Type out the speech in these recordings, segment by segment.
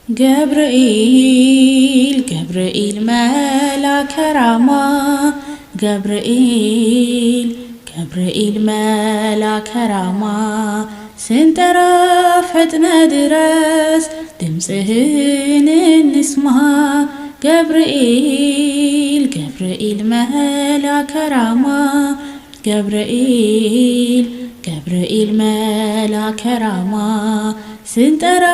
ገብርኤል ገብርኤል መልአከ ራማ ገብርኤል ገብርኤል መልአከ ራማ ስንጠራ ፈጥነ ድረስ ድምፅህን እንስማ። ገብርኤል ገብርኤል መልአከ ራማ ገብርኤል ገብርኤል መልአከ ራማ ስንጠራ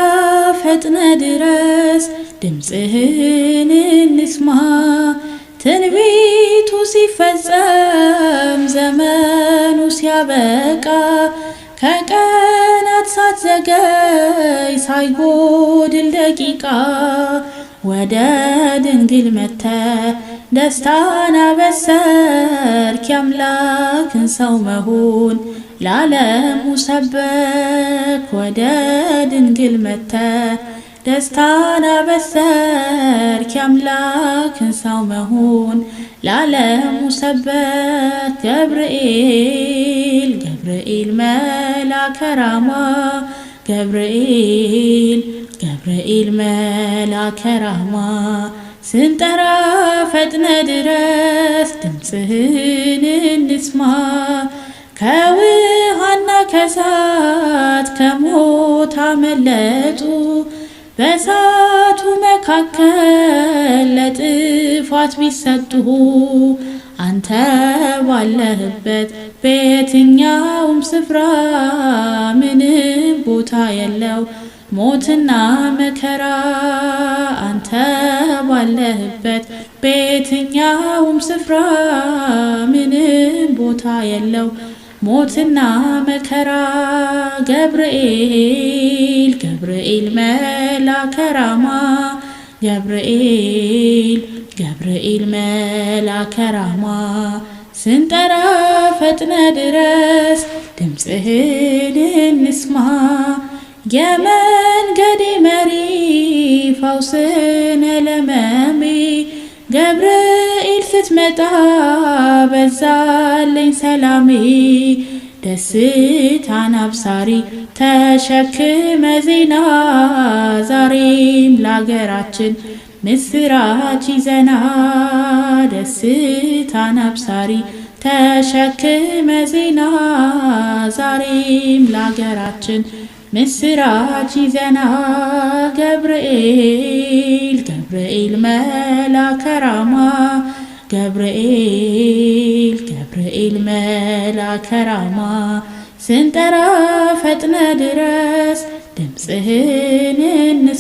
ፈጥነ ድረስ ድምፅህን እንስማ። ትንቢቱ ሲፈጸም ዘመኑ ሲያበቃ ከቀናት ሳትዘገይ ሳይጎድል ደቂቃ ወደ ድንግል መጥተ ደስታን አበሰርክ። የአምላክን ሰው መሆን ለዓለሙ ሰበክ። ወደ ድንግል መጥተ ደስታን አበሰርክ። የአምላክን ሰው መሆን ለዓለሙ ሰበክ። ገብርኤል ገብርኤል መልአከ ራማ ገብርኤል ገብርኤል መልአከ ራማ ስንጠራ ፈጥነ ድረስ ድምፅህን እንስማ። ከውሃና ከእሳት ከሞት አመለጡ በእሳቱ መካከል ለጥፋት ቢሰጡ አንተ ባለህበት በየትኛውም ስፍራ ምንም ቦታ የለው ሞትና መከራ። አንተ ባለህበት በየትኛውም ስፍራ ምንም ቦታ የለው ሞትና መከራ። ገብርኤል ገብርኤል መልአከ ራማ ገብርኤል ገብርኤል መልአከ ራማ ስንጠራ ፈጥነ ድረስ ድምፅህን እንስማ። የመንገዴ መሪ ፈውስነ ለሕመሜ ገብርኤል ስትመጣ በዛልኝ ሰላሜ። ደስታን አብሳሪ ተሸክመ ዜና ዛሬም ለአገራችን ምስራች ይዘና። ደስታን አብሳሪ ተሸክመ ዜና ዛሬም ለአገራችን ምስራች ይዘና። ገብርኤል ገብርኤል መልአከ ራማ ገብርኤል ገብርኤል መልአከ ራማ ስንጠራ ፈጥነ ድረስ ድምፅህን እንስማ።